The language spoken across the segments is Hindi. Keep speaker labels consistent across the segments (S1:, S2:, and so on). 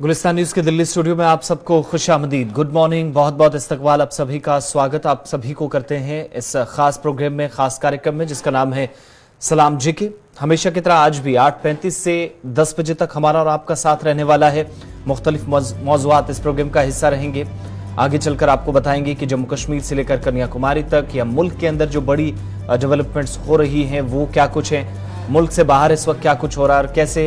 S1: गुलिस्तान न्यूज के दिल्ली स्टूडियो में आप सबको खुशामदीद, गुड मॉर्निंग, बहुत बहुत इस्तकबाल, आप सभी का स्वागत आप सभी को करते हैं इस खास प्रोग्राम में, खास कार्यक्रम में जिसका नाम है सलाम जीके। हमेशा की तरह आज भी 8:35 से 10 बजे तक हमारा और आपका साथ रहने वाला है। मुख्तलिफ मौज़ूआत इस प्रोग्राम का हिस्सा रहेंगे। आगे चलकर आपको बताएंगे कि जम्मू कश्मीर से लेकर कन्याकुमारी तक या मुल्क के अंदर जो बड़ी डेवलपमेंट्स हो रही हैं वो क्या कुछ है, मुल्क से बाहर इस वक्त क्या कुछ हो रहा है और कैसे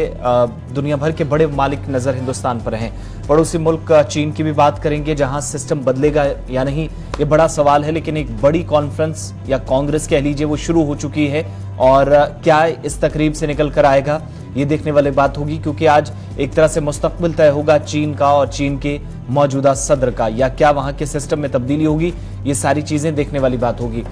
S1: दुनिया भर के बड़े मालिक नजर हिंदुस्तान पर हैं। पड़ोसी मुल्क चीन की भी बात करेंगे, जहां सिस्टम बदलेगा या नहीं ये बड़ा सवाल है, लेकिन एक बड़ी कॉन्फ्रेंस या कांग्रेस कह लीजिए वो शुरू हो चुकी है और क्या इस तकरीब से निकल कर आएगा ये देखने वाली बात होगी, क्योंकि आज एक तरह से मुस्तकबिल तय होगा चीन का और चीन के मौजूदा सदर का, या क्या वहां के सिस्टम में तब्दीली होगी, ये सारी चीजें देखने वाली बात होगी।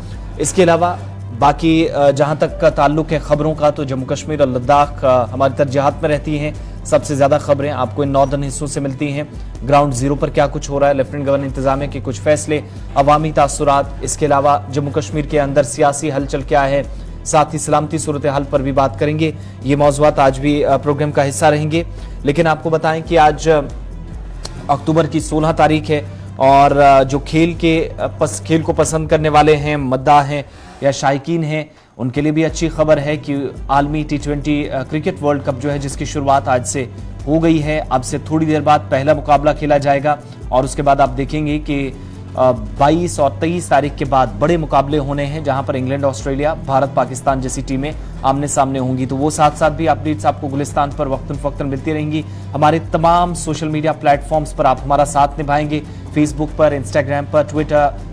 S1: इसके अलावा बाकी जहां तक का ताल्लुक है खबरों का, तो जम्मू कश्मीर और लद्दाख हमारी तरजीहात में रहती हैं। सबसे ज्यादा खबरें आपको इन नॉर्दर्न हिस्सों से मिलती हैं। ग्राउंड जीरो पर क्या कुछ हो रहा है, लेफ्टिनेंट गवर्नर इंतजामिया के कुछ फैसले, अवामी तासुरात, इसके अलावा जम्मू कश्मीर के अंदर सियासी हलचल क्या है, साथ ही सलामती सूरत हाल पर भी बात करेंगे। ये मौज़ूआत आज भी प्रोग्राम का हिस्सा रहेंगे। लेकिन आपको बताएं कि आज अक्टूबर की 16 तारीख है और जो खेल को पसंद करने वाले हैं, मद्दाह हैं या शायकीन हैं, उनके लिए भी अच्छी खबर है कि आलमी T20 क्रिकेट वर्ल्ड कप जो है जिसकी शुरुआत आज से हो गई है, अब से थोड़ी देर बाद पहला मुकाबला खेला जाएगा और उसके बाद आप देखेंगे कि 22 और 23 तारीख के बाद बड़े मुकाबले होने हैं, जहां पर इंग्लैंड, ऑस्ट्रेलिया, भारत, पाकिस्तान जैसी टीमें आमने सामने होंगी। तो वो साथ साथ भी अपडेट्स आपको गुलिस्तान पर वक्तन फक्तन मिलती रहेंगी। हमारे तमाम सोशल मीडिया प्लेटफॉर्म्स पर आप हमारा साथ निभाएंगे, फेसबुक पर, इंस्टाग्राम पर, ट्विटर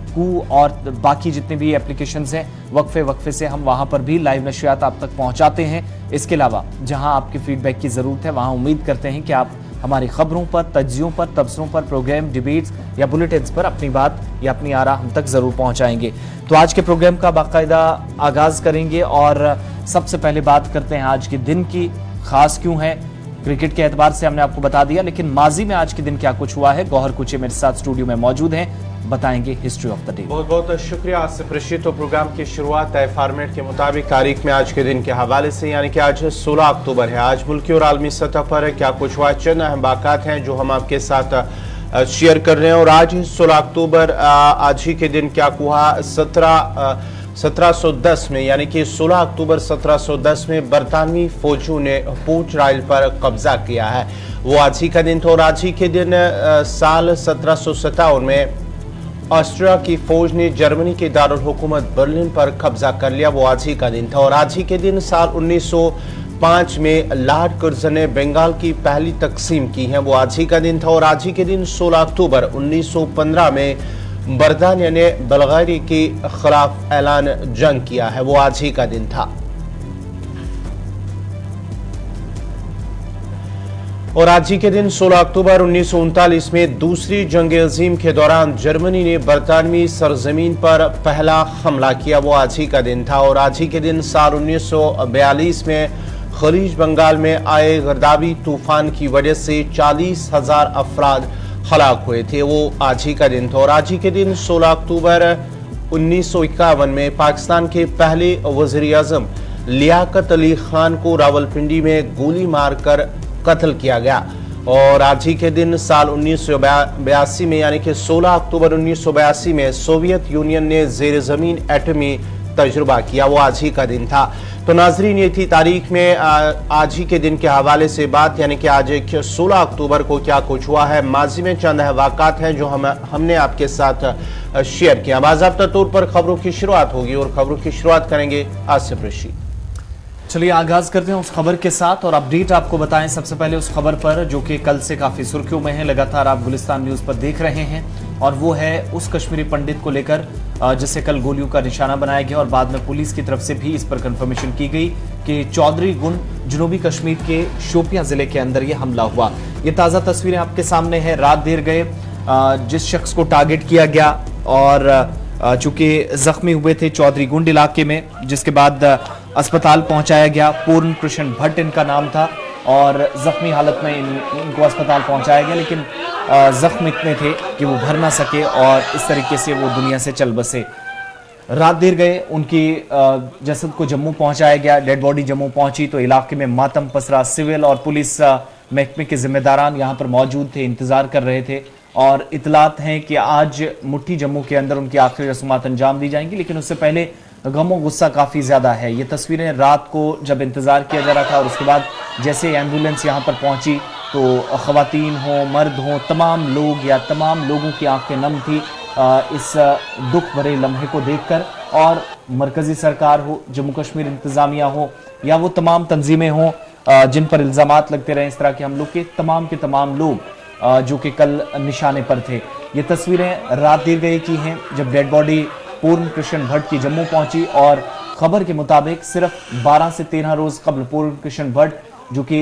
S1: और बाकी जितने भी एप्लीकेशंस हैं, वक्फे से हम वहां पर भी लाइव नशियात आप तक पहुंचाते हैं। इसके अलावा जहां आपके फीडबैक की जरूरत है वहां उम्मीद करते हैं कि आप हमारी खबरों पर, तज्जियों पर, तबसरों पर, प्रोग्राम, डिबेट्स या बुलेटिन्स पर अपनी बात या अपनी आरा हम तक जरूर पहुंचाएंगे। तो आज के प्रोग्राम का बाकायदा आगाज करेंगे और सबसे पहले बात करते हैं आज के दिन की। खास क्यों है, क्रिकेट के एतबार से हमने आपको बता दिया, लेकिन माजी में आज के दिन क्या कुछ हुआ है। गौहर कुचे मेरे साथ स्टूडियो में मौजूद हैं, बताएंगे हिस्ट्री ऑफ द डे।
S2: बहुत बहुत शुक्रिया आसिफ रशीद। तो प्रोग्राम की शुरुआत तय फॉर्मेट के मुताबिक तारीख में आज के दिन के हवाले से, यानी कि आज 16 अक्टूबर है। आज मुल्की और आलमी सतह पर क्या कुछ हुआ, चंद अहम बाकात हैं जो हम आपके साथ शेयर कर रहे हैं। और आज 16 अक्टूबर आज ही के दिन क्या हुआ, 1710 में, यानी कि 16 अक्टूबर 1710 में बरतानवी फौजों ने पूंछ राइल पर कब्जा किया है। वो आज ही का दिन था। और आज ही के दिन साल 1757 में ऑस्ट्रिया की फौज ने जर्मनी के दारुल हुकूमत बर्लिन पर कब्जा कर लिया। वो आज ही का दिन था। और आज ही के दिन साल 1905 में लॉर्ड कर्जन ने बंगाल की पहली तकसीम की है। वो आज ही का दिन था। और आज ही के दिन 16 अक्टूबर 1915 में बरतानिया ने बल्गारिया के खिलाफ ऐलान जंग किया है। वो आज ही का दिन था। और आज ही के दिन 16 अक्टूबर 1939 में दूसरी जंग अजीम के दौरान जर्मनी ने बरतानवी सरजमीन पर पहला हमला किया। वो आज ही का दिन था। और आज ही के दिन साल 1942 में खलीज बंगाल में आए गर्दावी तूफान की वजह से 40,000 अफराद हलाक हुए थे। वो आज ही का दिन था। और आज ही के दिन 16 अक्टूबर 1951 में पाकिस्तान के पहले वज़ीर-ए-आज़म लियाकत अली खान को रावलपिंडी में गोली मारकर कत्ल किया गया। और आज ही के दिन साल 1982 में, यानी कि 16 अक्टूबर 1982 में सोवियत यूनियन ने ज़ेर ज़मीन एटमी तजुर्बा किया। वो आज ही का दिन था। तो नाजरीन, ये थी तारीख में आज ही के दिन के हवाले से बात, यानी कि आज 16 अक्टूबर को क्या कुछ हुआ है। माजी में चंद वाक़ात हैं जो हमने आपके साथ शेयर किया। बाज़ाब्ता तौर पर खबरों की शुरुआत होगी और खबरों की शुरुआत करेंगे आसिफ रशीद।
S1: चलिए आगाज करते हैं उस खबर के साथ और अपडेट आपको बताएं सबसे पहले उस खबर पर जो कि कल से काफी सुर्खियों में है, लगातार आप गुलिस्तान न्यूज पर देख रहे हैं, और वो है उस कश्मीरी पंडित को लेकर जिसे कल गोलियों का निशाना बनाया गया और बाद में पुलिस की तरफ से भी इस पर कंफर्मेशन की गई कि चौधरी गुंड जनूबी कश्मीर के शोपियां जिले के अंदर यह हमला हुआ। ये ताज़ा तस्वीरें आपके सामने है। रात देर गए जिस शख्स को टारगेट किया गया और चूंकि जख्मी हुए थे चौधरी गुंड इलाके में, जिसके बाद अस्पताल पहुंचाया गया। पूर्ण कृष्ण भट्ट इनका नाम था और जख्मी हालत में इनको अस्पताल पहुंचाया गया, लेकिन जख्म इतने थे कि वो भर ना सके और इस तरीके से वो दुनिया से चल बसे। रात देर गए उनकी जसद को जम्मू पहुंचाया गया। डेड बॉडी जम्मू पहुंची तो इलाके में मातम पसरा। सिविल और पुलिस महकमे के जिम्मेदारान यहाँ पर मौजूद थे, इंतजार कर रहे थे और इतलात हैं कि आज मुट्ठी जम्मू के अंदर उनकी आखिरी रस्मात अंजाम दी जाएंगी। लेकिन उससे पहले गमो गुस्सा काफ़ी ज़्यादा है। ये तस्वीरें रात को जब इंतज़ार किया जा रहा था और उसके बाद जैसे एम्बुलेंस यहाँ पर पहुँची तो ख़वातीन हों मर्द हों तमाम लोग या तमाम लोगों की आंखें नम थी इस दुख भरे लम्हे को देखकर। और मरकज़ी सरकार हो, जम्मू कश्मीर इंतज़ामिया हो या वो तमाम तंजीमें हों जिन पर इल्ज़ामात लगते रहे इस तरह के हमलों के, तमाम लोग जो कि कल निशाने पर थे। ये तस्वीरें रात देर गए की हैं जब डेड बॉडी पूर्ण कृष्ण भट्ट की जम्मू पहुंची और खबर के मुताबिक सिर्फ 12 से 13 रोज कबल पूर्ण कृष्ण भट्ट जो कि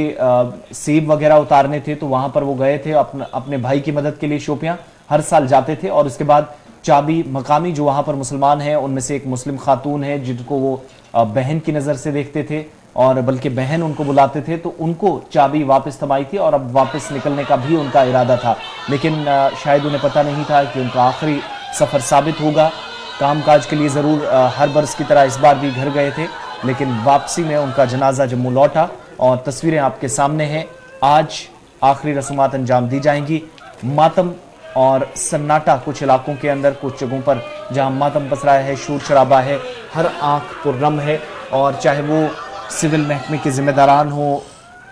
S1: सेब वगैरह उतारने थे तो वहां पर वो गए थे अपने भाई की मदद के लिए। शोपियां हर साल जाते थे और उसके बाद चाबी मकामी जो वहां पर मुसलमान हैं उनमें से एक मुस्लिम खातून है जिनको वो बहन की नज़र से देखते थे और बल्कि बहन उनको बुलाते थे तो उनको चाबी वापस थमाई थी और अब वापस निकलने का भी उनका इरादा था। लेकिन शायद उन्हें पता नहीं था कि उनका आखिरी सफ़र साबित होगा। कामकाज के लिए ज़रूर हर बरस की तरह इस बार भी घर गए थे लेकिन वापसी में उनका जनाजा जम्मू लौटा और तस्वीरें आपके सामने हैं। आज आखिरी रस्मात अंजाम दी जाएंगी। मातम और सन्नाटा कुछ इलाकों के अंदर, कुछ जगहों पर जहां मातम पसरा है, शोर शराबा है, हर आंख पुरनम है और चाहे वो सिविल महकमे के जिम्मेदारान हो,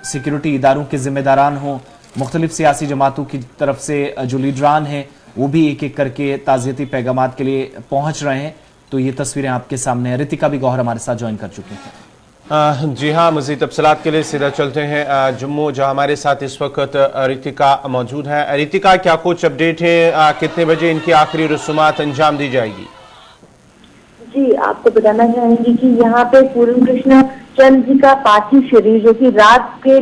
S1: सिक्योरिटी इदारों के जिम्मेदारान हो, मुख्तलिफ सियासी जमातों की तरफ से जो लीडरान हैं वो भी एक एक करके ताज़ियती पैगामात के लिए पहुंच रहे हैं। तो ये तस्वीरें आपके सामने हैं। रितिका भी गौहर हमारे साथ ज्वाइन कर चुके हैं।
S2: जी हाँ, मज़ीद तफसीलात के लिए सीधा चलते हैं जम्मू, जहाँ हमारे साथ इस वक्त रितिका मौजूद है। रितिका, क्या कुछ अपडेट है? कितने बजे इनकी आखिरी रस्मात अंजाम दी जाएगी?
S3: जी, आपको बताना चाहेंगे कि यहाँ पे पूर्ण कृष्ण चंद जी का पार्थिव शरीर जो कि रात के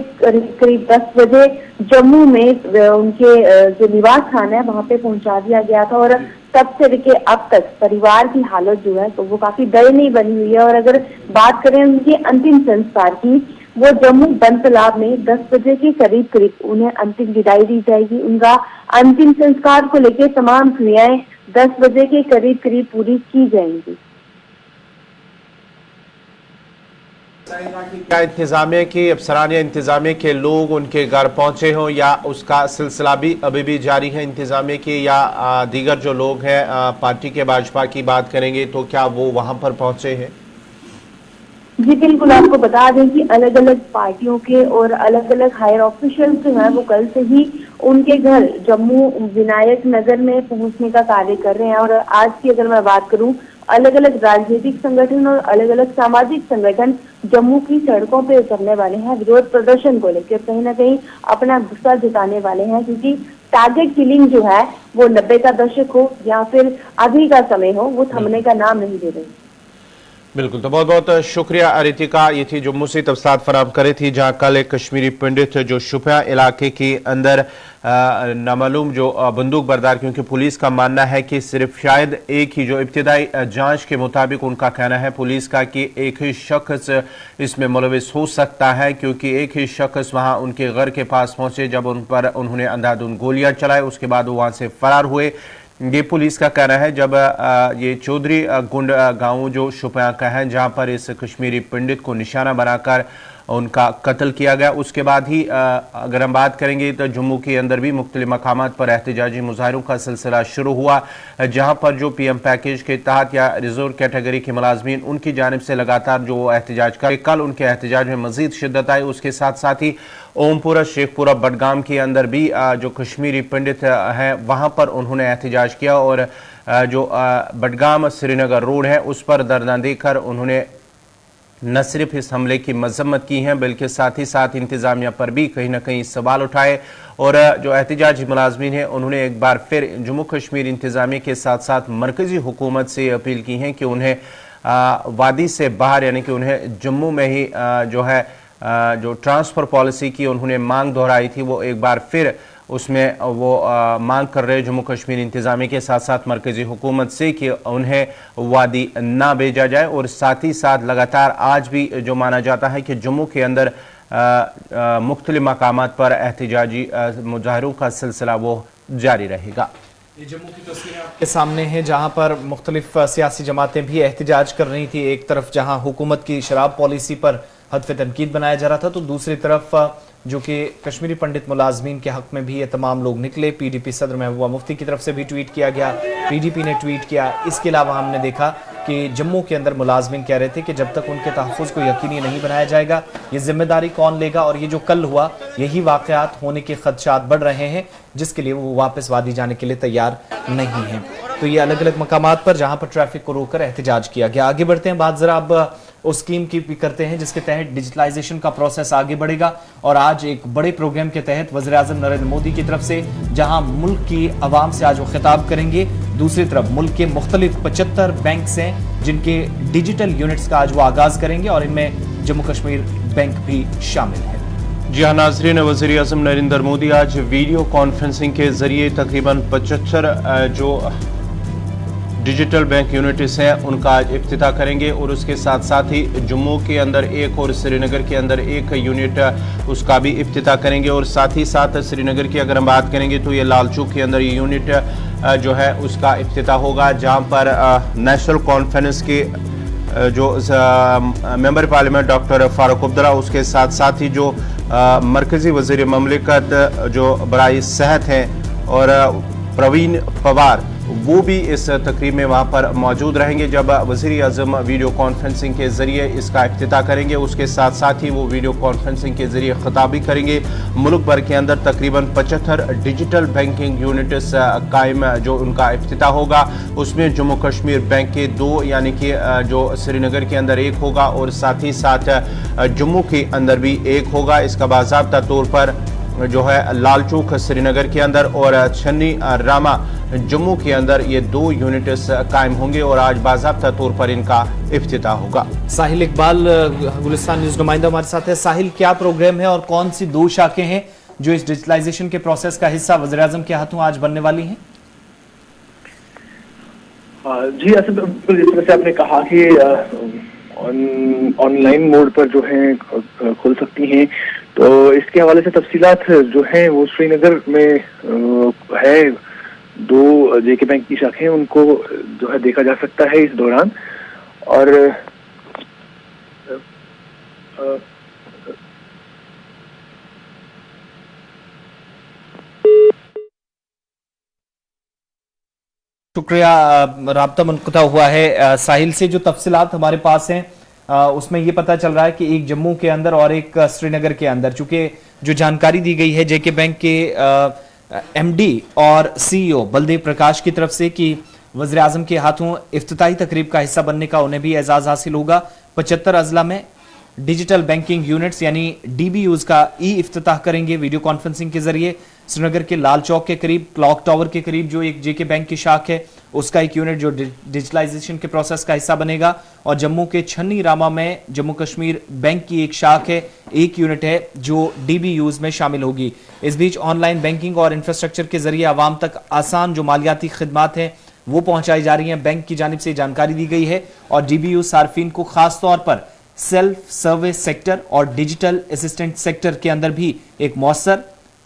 S3: करीब 10 बजे जम्मू में उनके जो निवास स्थान है वहाँ पे पहुँचा दिया गया था और तब से लेके अब तक परिवार की हालत जो है तो वो काफी दयनीय बनी हुई है। और अगर बात करें उनके अंतिम संस्कार की, वो जम्मू बंद तालाब में 10 बजे के करीब उन्हें अंतिम विदाई दी जाएगी। उनका अंतिम संस्कार को लेकर तमाम क्रियाएं 10 बजे के करीब पूरी की जाएंगी।
S2: क्या इंतजामिया की अफसरानिया इंतजामिया के लोग उनके घर पहुंचे हों या उसका सिलसिला भी अभी भी जारी है इंतजामिया की, या दीगर जो लोग हैं पार्टी के भाजपा की बात करेंगे तो क्या वो वहां पर पहुंचे हैं?
S3: जी बिल्कुल, आपको बता दें कि अलग अलग पार्टियों के और अलग अलग हायर ऑफिशियल्स जो हैं वो कल से ही उनके घर जम्मू विनायक नगर में पहुंचने का कार्य कर रहे हैं। और आज की अगर मैं बात करूं, अलग अलग राजनीतिक संगठन और अलग अलग सामाजिक संगठन जम्मू की सड़कों पे उतरने वाले हैं विरोध प्रदर्शन को लेकर, कहीं ना कहीं अपना गुस्सा जताने वाले हैं क्योंकि टारगेट किलिंग जो है वो 90 का दशक हो या फिर अभी का समय हो, वो थमने का नाम नहीं दे रहे।
S2: बिल्कुल, तो बहुत बहुत शुक्रिया रितिका। ये थी जम्मू से तफसीलात फराहम करे थी, जहाँ कल एक कश्मीरी पंडित जो शुपिया इलाके के अंदर नामालूम जो बंदूक बरदार, क्योंकि पुलिस का मानना है कि सिर्फ शायद एक ही, जो इब्तिदाई जांच के मुताबिक उनका कहना है पुलिस का, कि एक ही शख्स इसमें मुलविस हो सकता है, क्योंकि एक ही शख्स वहां उनके घर के पास पहुंचे जब उन पर उन्होंने अंधाधुंध गोलियां चलाई, उसके बाद वो वहां से फरार हुए। ये पुलिस का कहना है। जब ये चौधरी गुंड गांव जो शुपिया का है, जहां पर इस कश्मीरी पंडित को निशाना बनाकर उनका कत्ल किया गया, उसके बाद ही अगर हम बात करेंगे तो जम्मू के अंदर भी मुख्तलिफ मकामात पर एहतजाजी मुजाहरों का सिलसिला शुरू हुआ, जहां पर जो PM पैकेज के तहत या रिजर्व कैटेगरी के मुलाजमीन उनकी जानिब से लगातार जो एहतजाज करे, कल उनके एहतजाज में मजीद शिद्दत आई। उसके साथ साथ ही ओमपुरा शेखपुरा बडगाम के अंदर भी जो कश्मीरी पंडित हैं वहाँ पर उन्होंने एहतजाज किया और जो बडगाम श्रीनगर रोड है उस पर धरना देकर उन्होंने न सिर्फ इस हमले की मजम्मत की है बल्कि साथ ही साथ इंतजामिया पर भी कहीं ना कहीं सवाल उठाए। और जो एहतजाजी मुलाजमीन हैं उन्होंने एक बार फिर जम्मू कश्मीर इंतजामिया के साथ साथ मरकजी हुकूमत से अपील की है कि उन्हें वादी से बाहर, यानी कि उन्हें जम्मू में ही जो है जो ट्रांसफ़र पॉलिसी की उन्होंने मांग दोहराई थी, वो एक बार फिर उसमें वो मांग कर रहे जम्मू कश्मीर इंतजामिया के साथ साथ मरकजी हुकूमत से कि उन्हें वादी ना भेजा जाए। और साथ ही साथ लगातार आज भी जो माना जाता है कि जम्मू के अंदर मुख्तलिफ मकामात पर एहतजाजी मुजाहरों का सिलसिला वो जारी रहेगा।
S1: ये जम्मू की तस्वीरें आपके सामने हैं जहां पर मुख्तलिफ सियासी जमातें भी एहतजाज कर रही थी। एक तरफ जहां हुकूमत की शराब पॉलिसी पर हदफ तनकीद बनाया जा रहा था, तो दूसरी तरफ जो कि कश्मीरी पंडित मुलाजमीन के हक में भी ये तमाम लोग निकले। पीडीपी सदर महबूबा मुफ्ती की तरफ से भी ट्वीट किया गया, पीडीपी ने ट्वीट किया। इसके अलावा हमने देखा कि जम्मू के अंदर मुलाजमीन कह रहे थे कि जब तक उनके तहफ़्फ़ुज़ को यकीनी नहीं बनाया जाएगा, ये जिम्मेदारी कौन लेगा। और ये जो कल हुआ, यही वाक़यात होने के खदशात बढ़ रहे हैं, जिसके लिए वो वापस वादी जाने के लिए तैयार नहीं हैं। तो ये अलग अलग मकामात पर जहां पर ट्रैफिक को रोककर एहतजाज किया गया। आगे बढ़ते हैं, बात जरा अब उस स्कीम की भी करते हैं जिसके तहत डिजिटलाइजेशन का प्रोसेस आगे बढ़ेगा। और आज एक बड़े प्रोग्राम के तहत वज़ीर आज़म नरेंद्र मोदी की तरफ से जहां मुल्क की आवाम से आज वो खिताब करेंगे, दूसरी तरफ मुल्क के मुख्तलिफ 75 बैंक हैं जिनके डिजिटल यूनिट्स का आज वो आगाज करेंगे और इनमें जम्मू कश्मीर बैंक भी शामिल है।
S2: जी हाँ नाज़रीन, वज़ीर आज़म नरेंद्र मोदी आज वीडियो कॉन्फ्रेंसिंग के जरिए तकरीबन 75 जो डिजिटल बैंक यूनिट्स हैं उनका आज इफ्तिताह करेंगे और उसके साथ साथ ही जम्मू के अंदर एक और श्रीनगर के अंदर एक यूनिट उसका भी इफ्तिताह करेंगे। और साथ ही साथ श्रीनगर की अगर हम बात करेंगे तो ये लाल चौक के अंदर ये यूनिट जो है उसका इफ्तिताह होगा, जहाँ पर नेशनल कॉन्फ्रेंस के जो member parliament doctor Farooq Abdullah, उसके साथ साथ ही जो मरकज़ी वज़ीर ममलिकत जो बराए सेहत हैं और प्रवीण पवार, वो भी इस तकरीब में वहाँ पर मौजूद रहेंगे जब वज़ीर आज़म वीडियो कॉन्फ्रेंसिंग के ज़रिए इसका इफ्तिताह करेंगे। उसके साथ साथ ही वो वीडियो कॉन्फ्रेंसिंग के ज़रिए खिताब भी करेंगे। मुल्क भर के अंदर तकरीबन 75 डिजिटल बैंकिंग यूनिट्स कायम जो उनका इफ्तिताह होगा, उसमें जम्मू कश्मीर बैंक के 2 यानी कि जो श्रीनगर के अंदर एक होगा और साथ ही साथ जम्मू के अंदर भी एक होगा। इसका बाज़ाब्ता तौर पर जो है लाल चौक श्रीनगर के अंदर और छन्नी रामा जम्मू के अंदर ये 2 यूनिट्स कायम होंगे और आज बाज़ाब्ता तौर पर इनका इफ्तिताह होगा।
S1: साहिल इकबाल गुलिस्तान न्यूज़ नुमाइंदा हमारे साथ है। साहिल, क्या प्रोग्राम है और कौन सी 2 शाखें हैं जो इस डिजिटलाइजेशन के प्रोसेस का हिस्सा वज़ीर आज़म के हाथों आज बनने वाली हैं?
S4: जी असल बिल्कुल, जिस तरह से आपने कहा कि ऑनलाइन मोड पर जो है खुल सकती हैं, तो इसके हवाले से तफसीलात जो हैं वो श्रीनगर में है 2 जेके बैंक की शाखें, उनको जो है देखा जा सकता है इस दौरान। और
S1: शुक्रिया, राब्ता मुनक़ता हुआ है साहिल से। जो तफसीलात हमारे पास हैं उसमें ये पता चल रहा है कि एक जम्मू के अंदर और एक श्रीनगर के अंदर, चूंकि जो जानकारी दी गई है जेके बैंक के एमडी और सीईओ बलदेव प्रकाश की तरफ से कि वज़ीर आज़म के हाथों इफ्तिताही तकरीब का हिस्सा बनने का उन्हें भी एजाज हासिल होगा। 75 अजला में डिजिटल बैंकिंग यूनिट्स यानी डीबीयूज का इफ्तिताह करेंगे वीडियो कॉन्फ्रेंसिंग के जरिए। श्रीनगर के लाल चौक के करीब, क्लॉक टावर के करीब जो एक जेके बैंक की शाख है, उसका एक यूनिट जो डिजिटलाइजेशन के प्रोसेस का हिस्सा बनेगा। और जम्मू के छन्नी रामा में जम्मू कश्मीर बैंक की एक शाख है, एक यूनिट है जो डीबीयूज में शामिल होगी। इस बीच ऑनलाइन बैंकिंग और इंफ्रास्ट्रक्चर के जरिए आवाम तक आसान जो मालियाती खिदमात हैं वो पहुंचाई जा रही हैं। बैंक की जानिब से जानकारी दी गई है और डीबीयू सार्फिन को खास तौर पर सेल्फ सर्विस सेक्टर और डिजिटल असिस्टेंट सेक्टर के अंदर भी एक मौसर,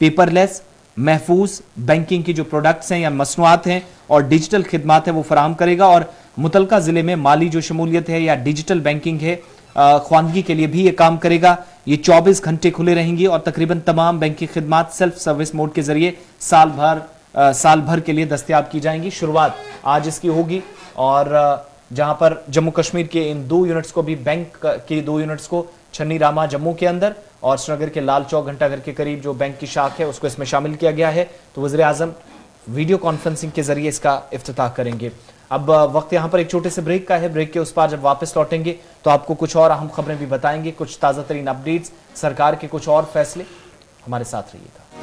S1: पेपरलेस, महफूज बैंकिंग की जो प्रोडक्ट्स हैं या मसनूआत हैं और डिजिटल खिदमात है वो फराहम करेगा। और मुतलका जिले में माली जो शमूलियत है या डिजिटल बैंकिंग है, ख्वानगी के लिए भी ये काम करेगा। ये 24 घंटे खुले रहेंगी और तकरीबन तमाम बैंकिंग खिदमात सेल्फ सर्विस मोड के जरिए साल भर के लिए दस्तयाब की जाएंगी। शुरुआत आज इसकी होगी और जहां पर जम्मू कश्मीर के इन 2 यूनिट्स को भी, बैंक के 2 यूनिट्स को छन्नी रामा जम्मू के अंदर और श्रीनगर के लाल चौक घंटाघर के करीब जो बैंक की शाख है उसको इसमें शामिल किया गया है। तो वज़ीर आज़म वीडियो कॉन्फ्रेंसिंग के जरिए इसका इफ्तिताह करेंगे। अब वक्त यहाँ पर एक छोटे से ब्रेक का है। ब्रेक के उस पार जब वापस लौटेंगे तो आपको कुछ और अहम खबरें भी बताएंगे, कुछ ताज़ा तरीन अपडेट्स, सरकार के कुछ और फैसले। हमारे साथ रहिएगा।